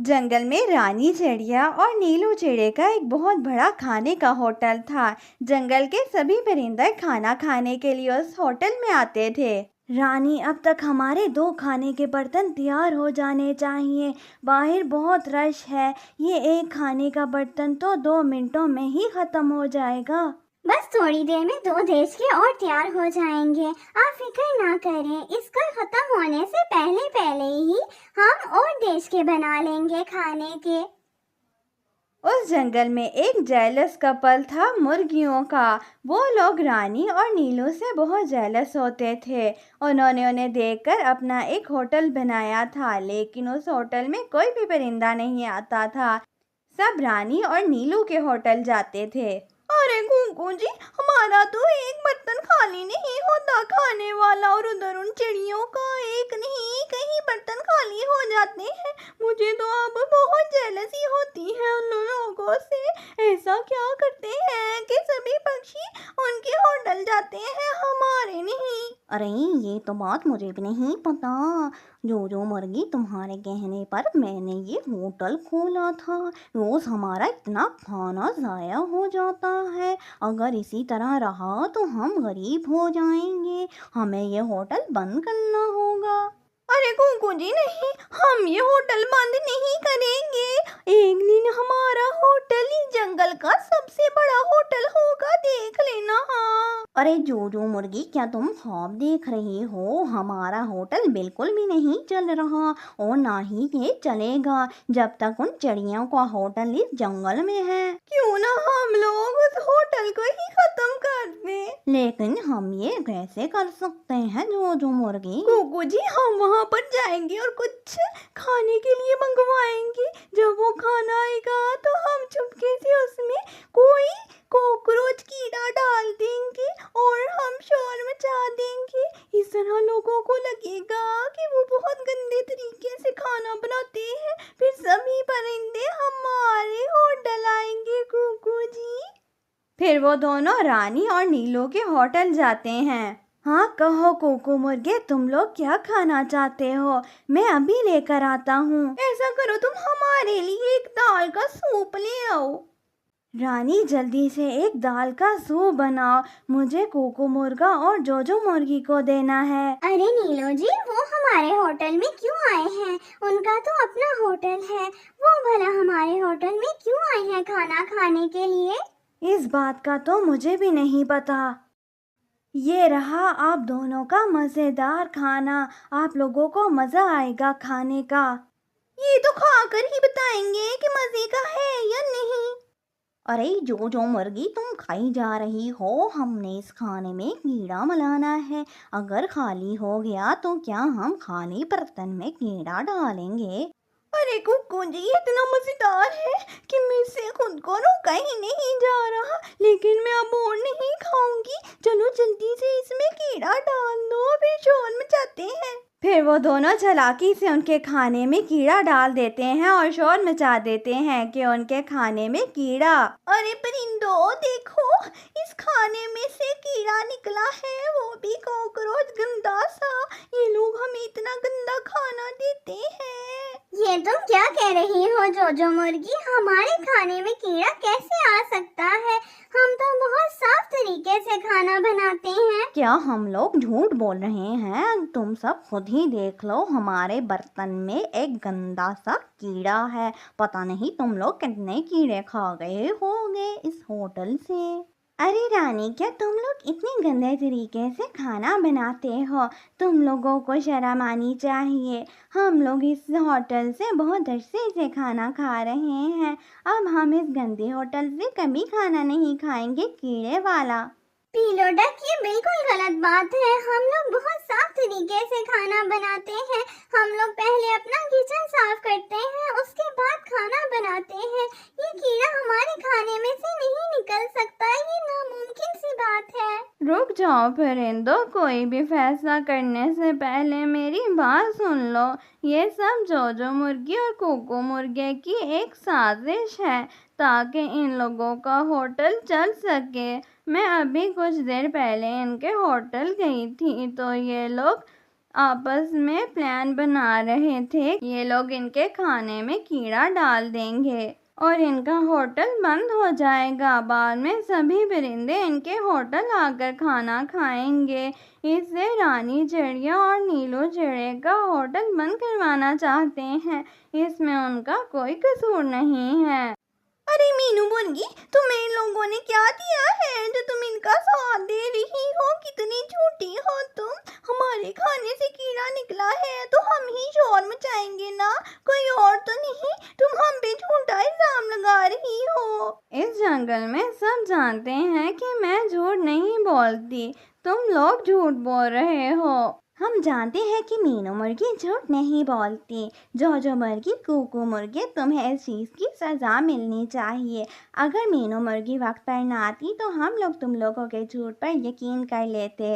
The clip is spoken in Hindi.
जंगल में रानी चिड़िया और नीलू चिड़िया का एक बहुत बड़ा खाने का होटल था। जंगल के सभी परिंदे खाना खाने के लिए उस होटल में आते थे। रानी, अब तक हमारे 2 खाने के बर्तन तैयार हो जाने चाहिए। बाहर बहुत रश है। ये एक खाने का बर्तन तो 2 मिनटों में ही खत्म हो जाएगा। बस थोड़ी देर में 2 देश के और तैयार हो जाएंगे। आप फिक्र ना करें, इसका खत्म होने से पहले पहले ही हम और देश के बना लेंगे खाने के। उस जंगल में एक जेलस कपल था मुर्गियों का। वो लोग रानी और नीलू से बहुत जेलस होते थे। उन्होंने उन्हें देखकर अपना एक होटल बनाया था, लेकिन उस होटल में कोई भी परिंदा नहीं आता था। सब रानी और नीलू के होटल जाते थे। अरे कुकू जी, हमारा तो एक बर्तन खाली नहीं होता खाने वाला, और उधर उन चिड़ियों का एक नहीं कई बर्तन खाली हो जाते हैं। मुझे तो अब बहुत जेलसी होती है उन लोगों से। ऐसा क्या करते हैं कि सभी पक्षी उनके होटल जाते हैं, हमारे नहीं। अरे ये तो बात मुझे भी नहीं पता। जो मुर्गी, तुम्हारे कहने पर मैंने ये होटल खोला था। रोज हमारा इतना खाना ज़ाया हो जाता है। अगर इसी तरह रहा तो हम गरीब हो जाएंगे। हमें ये होटल बंद करना होगा। अरे कुकू जी नहीं, हम ये होटल बंद नहीं करेंगे। एक दिन हमारा होटल इस जंगल का सबसे बड़ा होटल होगा, देख लेना। हाँ। अरे जो मुर्गी, क्या तुम ख्वाब देख रही हो? हमारा होटल बिल्कुल भी नहीं चल रहा, और ना ही ये चलेगा जब तक उन चिड़ियों का होटल इस जंगल में है। क्यों ना हम लोग उस होटल को ही खत्म कर दें। लेकिन हम ये कैसे कर सकते हैं जो मुर्गी? कुकू जी, हम वहाँ पर जाएंगे और कुछ खाने के लिए मंगवाएंगे। जब वो खाना आएगा तो हम चुपके से उसमें कोई कॉकरोच कीड़ा डाल देंगे और हम शोर मचा देंगे। इस तरह लोगों को लगेगा कि वो बहुत गंदे तरीके से खाना बनाते हैं। फिर सभी परिंदे हमारे होटल आएंगे कुकू जी। फिर वो दोनों रानी और नीलू के होटल जाते हैं। हाँ कहो कुकू मुर्गे, तुम लोग क्या खाना चाहते हो? मैं अभी लेकर आता हूँ। ऐसा करो, तुम हमारे लिए एक दाल का सूप ले आओ। रानी, जल्दी से एक दाल का सूप बनाओ। मुझे कुकू मुर्गा और जोजो मुर्गी को देना है। अरे नीलो जी, वो हमारे होटल में क्यों आए हैं? उनका तो अपना होटल है। वो भला हमारे होटल में क्यों आए हैं खाना खाने के लिए? इस बात का तो मुझे भी नहीं पता। ये रहा आप दोनों का मज़ेदार खाना। आप लोगों को मज़ा आएगा खाने का। ये तो खाकर ही बताएंगे कि मज़े का है या नहीं। अरे जो मुर्गी, तुम खाई जा रही हो। हमने इस खाने में कीड़ा मिलाना है। अगर खाली हो गया तो क्या हम खाली बर्तन में कीड़ा डालेंगे? अरे कुकू जी, ये इतना मज़ेदार है कि मुझसे खुद को रोका ही नहीं जा रहा। लेकिन मैं अब और नहीं खाऊंगी। चलो जल्दी से इसमें कीड़ा डाल दो, फिर शोर मचाते हैं। फिर वो दोनों चालाकी से उनके खाने में कीड़ा डाल देते हैं और शोर मचा देते हैं कि उनके खाने में कीड़ा। अरे परिंदों देखो, इस खाने में से कीड़ा निकला है, वो भी कॉकरोच गंदा सा। ये लोग हमें इतना गंदा खाना देते हैं। ये तुम क्या कह रही हो जोजो मुर्गी? हमारे खाने में कीड़ा कैसे आ सकता है? हम तो बहुत साफ तरीके से खाना बनाते हैं। क्या हम लोग झूठ बोल रहे हैं? तुम सब खुद ही देख लो, हमारे बर्तन में एक गंदा सा कीड़ा है। पता नहीं तुम लोग कितने कीड़े खा गए होंगे इस होटल से। अरे रानी, क्या तुम लोग इतने गंदे तरीके से खाना बनाते हो? तुम लोगों को शर्म आनी चाहिए। हम लोग इस होटल से बहुत अरसे से खाना खा रहे हैं। अब हम इस गंदे होटल से कभी खाना नहीं खाएंगे कीड़े वाला। पीलो डक, ये बिल्कुल गलत बात है। हम लोग बहुत साफ तरीके से खाना बनाते हैं। हम लोग पहले अपना किचन साफ करते हैं, उसके बाद खाना बनाते हैं। ये कीड़ा हमारे खाने में से नहीं निकल सकता, ये नामुमकिन सी बात है। रुक जाओ परिंदों, कोई भी फैसला करने से पहले मेरी बात सुन लो। ये सब जोजो मुर्गी और कोको मुर्गे की एक साजिश है ताकि इन लोगों का होटल चल सके। मैं अभी कुछ देर पहले इनके होटल गई थी तो ये लोग आपस में प्लान बना रहे थे ये लोग इनके खाने में कीड़ा डाल देंगे और इनका होटल बंद हो जाएगा। बाद में सभी परिंदे इनके होटल आकर खाना खाएंगे। इससे रानी चिड़िया और नीलू चिड़िया का होटल बंद करवाना चाहते हैं। इसमें उनका कोई कसूर नहीं है। अरे मीनू मुर्गी, तुम्हें इन लोगों ने क्या दिया है जो तुम इनका साथ दे रही हो? कितनी झूठी हो तुम। हमारे खाने से कीड़ा निकला है तो हम ही शोर मचाएंगे ना, कोई और तो नहीं। तुम हम पे झूठा इल्जाम लगा रही हो। इस जंगल में सब जानते हैं कि मैं झूठ नहीं बोलती, तुम लोग झूठ बोल रहे हो। हम जानते हैं कि मीनू मुर्गी झूठ नहीं बोलती। जो मुर्गी कूकू मुर्गी, तुम्हें इस चीज़ की सज़ा मिलनी चाहिए। अगर मीनू मुर्गी वक्त पर ना आती तो हम लोग तुम लोगों के झूठ पर यकीन कर लेते।